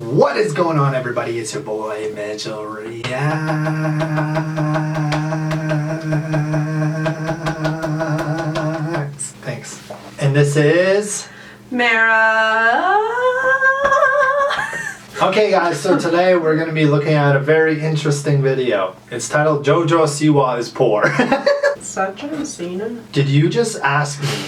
What is going on, everybody? It's your boy Mitchell Reacts. Thanks. And this is Mara. Okay guys, so today we're going to be looking at a very interesting video. It's titled JoJo Siwa is poor. Is that John Cena? Did you just ask me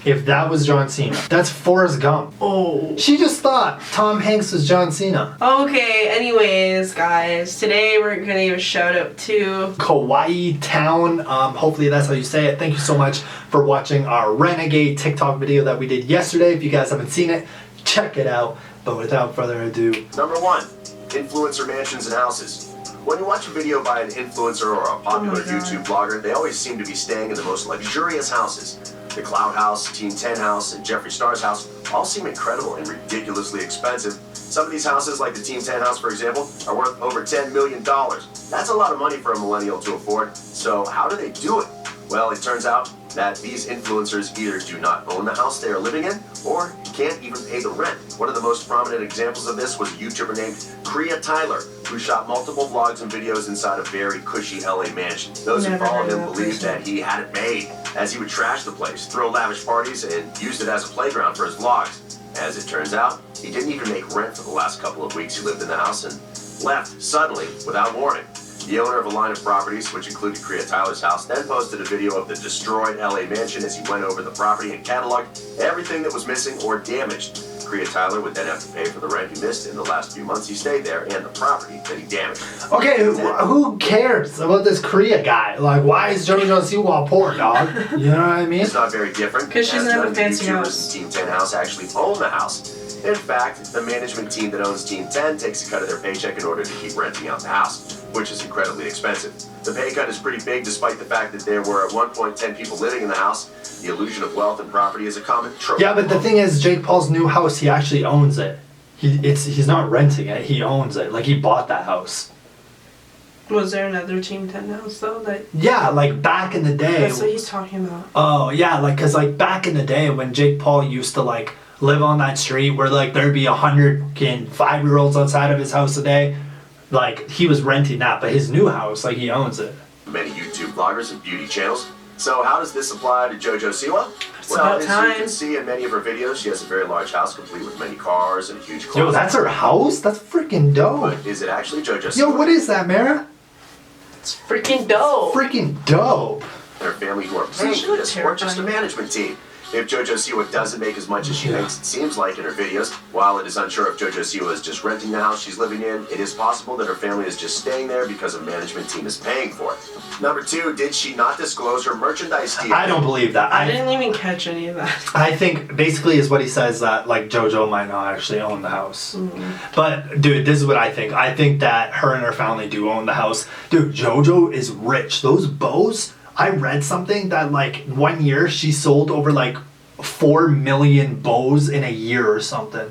if that was John Cena? That's Forrest Gump. Oh. She just thought Tom Hanks was John Cena. Okay, anyways, guys, today we're gonna give a shout out to Kauai Town. Hopefully that's how you say it. Thank you so much for watching our Renegade TikTok video that we did yesterday. If you guys haven't seen it, check it out. But without further ado. Number 1, influencer mansions and houses. When you watch a video by an influencer or a popular YouTube blogger, they always seem to be staying in the most luxurious houses. The Cloud House, Team 10 House, and Jeffree Star's house all seem incredible and ridiculously expensive. Some of these houses, like the Team 10 House for example, are worth over $10 million. That's a lot of money for a millennial to afford. So how do they do it? Well, it turns out that these influencers either do not own the house they are living in or can't even pay the rent. One of the most prominent examples of this was a YouTuber named Kriya Tyler, who shot multiple vlogs and videos inside a very cushy LA mansion. Those who followed him believed that he had it made, as he would trash the place, throw lavish parties, and used it as a playground for his vlogs. As it turns out, he didn't even make rent for the last couple of weeks he lived in the house and left suddenly without warning. The owner of a line of properties, which included Kriya Tyler's house, then posted a video of the destroyed LA mansion as he went over the property and cataloged everything that was missing or damaged. Kriya Tyler would then have to pay for the rent he missed in the last few months he stayed there and the property that he damaged. Okay, who cares about this Kriya guy? Like, why is JoJo Siwa poor, dog? You know what I mean? It's not very different. Because she doesn't have a fancy YouTubers house. in Team 10 House actually own the house. In fact, the management team that owns Team 10 takes a cut of their paycheck in order to keep renting out the house, which is incredibly expensive. The pay cut is pretty big despite the fact that there were at one point 10 people living in the house. The illusion of wealth and property is a common trope. Yeah, but the thing is, Jake Paul's new house, he actually owns it. He's not renting it, he owns it. Like, he bought that house. Was there another Team 10 house though? Yeah, like back in the day. That's what he's talking about. Oh, yeah, like, cause like back in the day when Jake Paul used to like live on that street where like there'd be 105-year-olds outside of his house a day, like he was renting that, but his new house, like he owns it. Many YouTube bloggers and beauty channels. So how does this apply to JoJo Siwa? It's about as time. you can see in many of her videos, she has a very large house complete with many cars and a huge closet. Yo, that's her house? That's freaking dope. But is it actually JoJo Siwa? Yo, what is that, Mara? It's freaking dope. Freaking dope. Her family who are paying for this, or just a management team. If JoJo Siwa doesn't make as much as she makes it seems like in her videos, while it is unsure if JoJo Siwa is just renting the house she's living in, it is possible that her family is just staying there because a management team is paying for it. Number 2, did she not disclose her merchandise deal? I don't believe that. I didn't even catch any of that. I think basically is what he says, that like JoJo might not actually own the house. But dude, this is what I think. I think that her and her family do own the house. Dude, JoJo is rich. Those bows, I read something that like 1 year she sold over like 4 million bows in a year or something.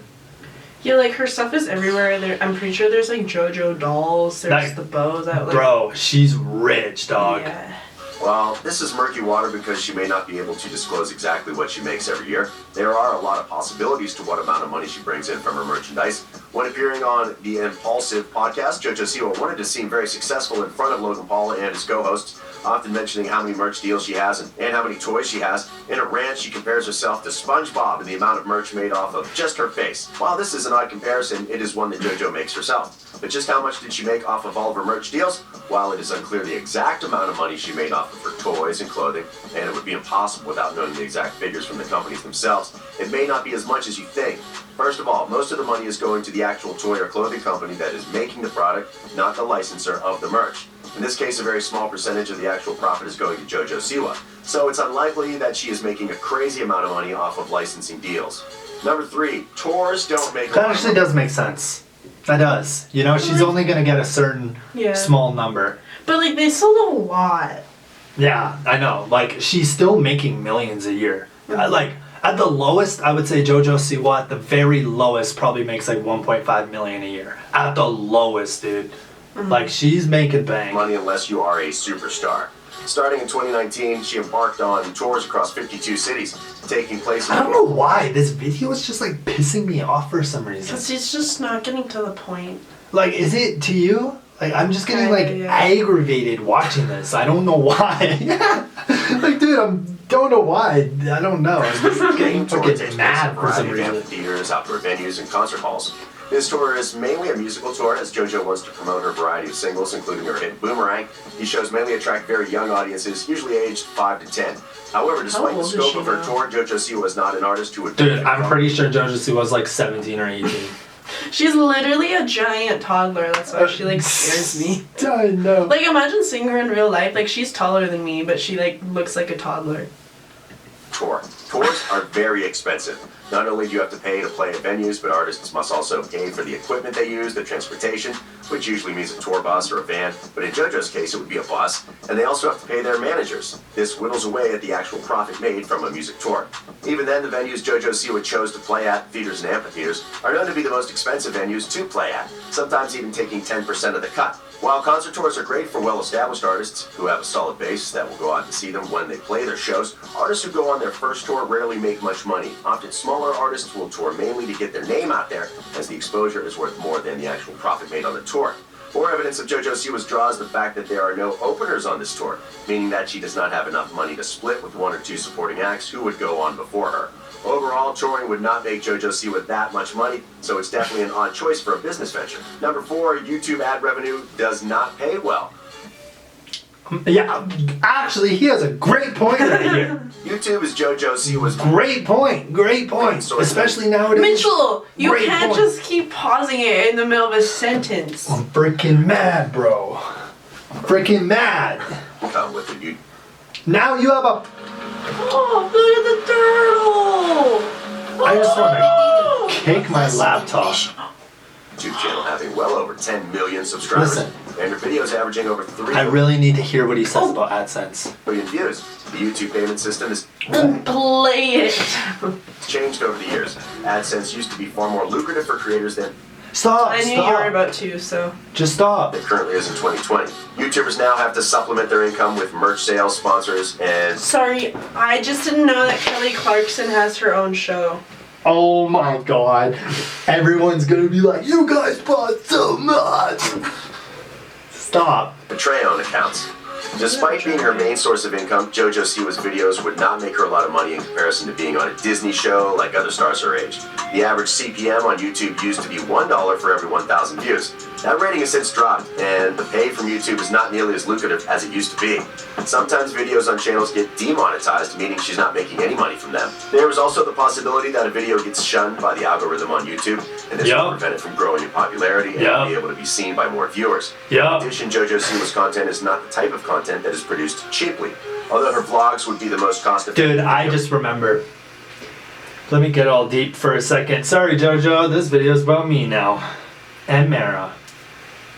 Yeah, like her stuff is everywhere. I'm pretty sure there's like JoJo dolls. There's Like, the bows that like. Bro, she's rich, dog. Yeah. Well, this is murky water because she may not be able to disclose exactly what she makes every year. There are a lot of possibilities to what amount of money she brings in from her merchandise. When appearing on the Impulsive podcast, JoJo Siwa wanted to seem very successful in front of Logan Paul and his co-hosts, often mentioning how many merch deals she has and how many toys she has. In a rant, she compares herself to SpongeBob and the amount of merch made off of just her face. While this is an odd comparison, it is one that JoJo makes herself. But just how much did she make off of all of her merch deals? While it is unclear the exact amount of money she made off of her toys and clothing, and it would be impossible without knowing the exact figures from the companies themselves, it may not be as much as you think. First of all, most of the money is going to the actual toy or clothing company that is making the product, not the licensor of the merch. In this case, a very small percentage of the actual profit is going to JoJo Siwa, so it's unlikely that she is making a crazy amount of money off of licensing deals. Number 3, tours don't make That actually does make sense. That does. You know, she's only gonna get a certain small number. But like they sold a lot. Yeah, I know. Like, she's still making millions a year. Like, at the lowest, I would say JoJo Siwa, at the very lowest, probably makes like 1.5 million a year. At the lowest, dude. Like, she's making bank. money unless you are a superstar. Starting in 2019, she embarked on tours across 52 cities, taking place in I don't know why this video is just like pissing me off for some reason. Because he's just not getting to the point. Like, is it to you? Like, I'm just getting like Yeah. aggravated watching this. I don't know why. Like, dude, don't know why. I don't know. I'm just getting fucking mad for some reason. Theaters, outdoor venues, and concert halls. This tour is mainly a musical tour, as JoJo wants to promote her variety of singles, including her hit Boomerang. These shows mainly attract very young audiences, usually aged 5 to 10. However, despite the old is scope she of her now? tour, JoJo Siwa is not an artist who would Dude, benefit I'm from- pretty sure JoJo Siwa was like 17 or 18. She's literally a giant toddler. That's why she like scares me. I know. Like imagine seeing her in real life. Like she's taller than me, but she like looks like a toddler. Tour. Tours are very expensive. Not only do you have to pay to play at venues, but artists must also pay for the equipment they use, the transportation, which usually means a tour bus or a van, but in JoJo's case it would be a bus, and they also have to pay their managers. This whittles away at the actual profit made from a music tour. Even then, the venues JoJo Siwa chose to play at, theaters and amphitheaters, are known to be the most expensive venues to play at, sometimes even taking 10% of the cut. While concert tours are great for well-established artists who have a solid base that will go out to see them when they play their shows, artists who go on their first tour rarely make much money. Often smaller artists will tour mainly to get their name out there, as the exposure is worth more than the actual profit made on the tour. More evidence of JoJo Siwa's draw is the fact that there are no openers on this tour, meaning that she does not have enough money to split with one or two supporting acts who would go on before her. Overall, touring would not make JoJo Siwa that much money, so it's definitely an odd choice for a business venture. Number 4, YouTube ad revenue does not pay well. Yeah, actually, he has a great point right here. YouTube is JoJo Siwa's Great point. Great point. Especially nowadays. Mitchell, you Great can't point. just keep pausing it in the middle of a sentence. I'm freaking mad, bro. Freaking mad. income with the YouTube. Now you have a. Oh, look at the turtle! I just want Oh! to kick my laptop. YouTube channel having well over 10 million subscribers. Listen. And her videos averaging over 3 I really need to hear what he says about AdSense. million views. The YouTube payment system has Then play it. changed over the years. AdSense used to be far more lucrative for creators than Stop. I knew you were Stop. about to, so. Just stop. it currently is in 2020. YouTubers now have to supplement their income with merch sales, sponsors, and Sorry, I just didn't know that Kelly Clarkson has her own show. Oh my god. Everyone's gonna be like, you guys bought so much. Stop. Patreon accounts. Despite being her main source of income, JoJo Siwa's videos would not make her a lot of money in comparison to being on a Disney show like other stars her age. The average CPM on YouTube used to be $1 for every 1,000 views. That rating has since dropped, and the pay from YouTube is not nearly as lucrative as it used to be. Sometimes videos on channels get demonetized, meaning she's not making any money from them. There is also the possibility that a video gets shunned by the algorithm on YouTube, and this will prevent it from growing in popularity and be able to be seen by more viewers. In addition, JoJo Siwa's content is not the type of content that is produced cheaply. Although her vlogs would be the most cost-effective. Dude, I just remember. Let me get all deep for a second. Sorry, JoJo, this video's about me now. And Mara.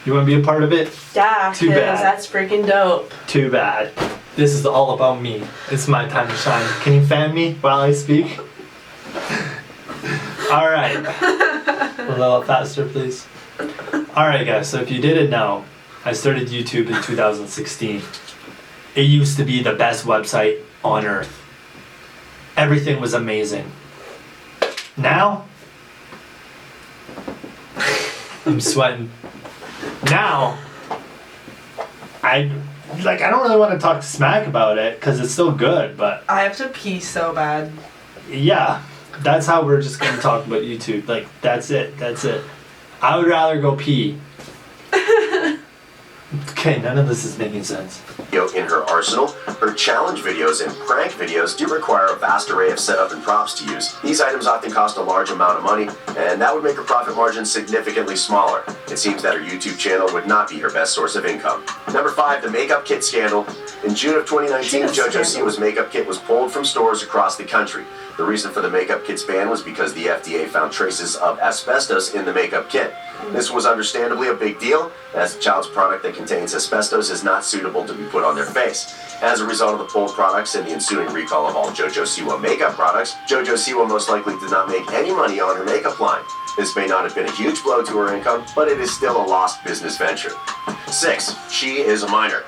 You want to be a part of it? Yeah, Too because bad. that's freaking dope. Too bad. This is all about me. It's my time to shine. Can you fan me while I speak? Alright. A little faster, please. Alright, guys, so if you didn't know, I started YouTube in 2016. It used to be the best website on earth. Everything was amazing. Now, I'm sweating. Now, I don't really want to talk smack about it because it's still good, but I have to pee so bad. yeah, that's how we're just gonna talk about YouTube. Like, that's it. I would rather go pee. Okay, none of this is making sense. In her arsenal, her challenge videos and prank videos do require a vast array of setup and props to use. These items often cost a large amount of money, and that would make her profit margin significantly smaller. It seems that her YouTube channel would not be her best source of income. Number 5, the makeup kit scandal. In June of 2019, JoJo Siwa's makeup kit was pulled from stores across the country. The reason for the makeup kit's ban was because the FDA found traces of asbestos in the makeup kit. This was understandably a big deal, as the child's product that contains asbestos is not suitable to be put on their face. As a result of the pulled products and the ensuing recall of all JoJo Siwa makeup products, JoJo Siwa most likely did not make any money on her makeup line. This may not have been a huge blow to her income, but it is still a lost business venture. 6. She is a minor.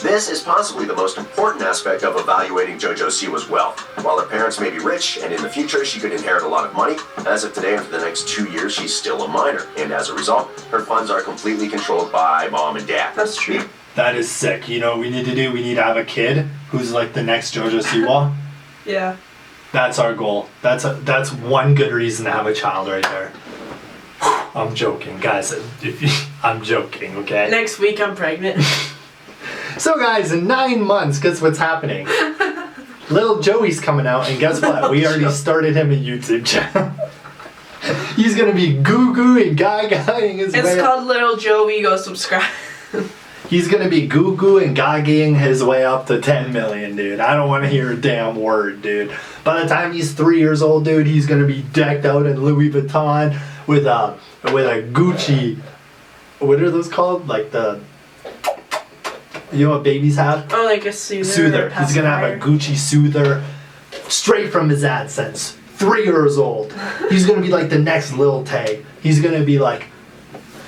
This is possibly the most important aspect of evaluating JoJo Siwa's wealth. While her parents may be rich, and in the future she could inherit a lot of money, as of today and for the next 2 years she's still a minor, and as a result, her funds are completely controlled by mom and dad. That's true. That is sick. You know what we need to do? We need to have a kid who's like the next JoJo Siwa. Yeah. That's our goal. That's one good reason to have a child right there. I'm joking, guys. I'm joking, okay? Next week I'm pregnant. So guys, in 9 months, guess what's happening? Little Joey's coming out, and guess what? We already started him a YouTube channel. He's gonna be goo-goo and gaga-ing his way It's up. called Little Joey. Go subscribe. He's gonna be goo-goo and gaga-ing his way up to 10 million, dude. I don't want to hear a damn word, dude. By the time he's 3 years old, dude, he's gonna be decked out in Louis Vuitton with a Gucci. What are those called? Like the... You know what babies have? Oh, like a soother. Soother. He's gonna have a Gucci soother straight from his AdSense. 3 years old. He's gonna be like the next Lil Tay. He's gonna be like,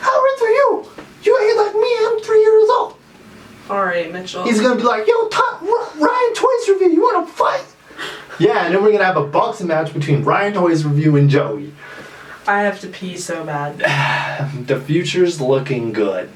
how old are you? You ain't like me, I'm 3 years old. Alright, Mitchell. He's gonna be like, yo, Ryan Toys Review, you wanna fight? Yeah, and then we're gonna have a boxing match between Ryan Toys Review and Joey. I have to pee so bad. The future's looking good.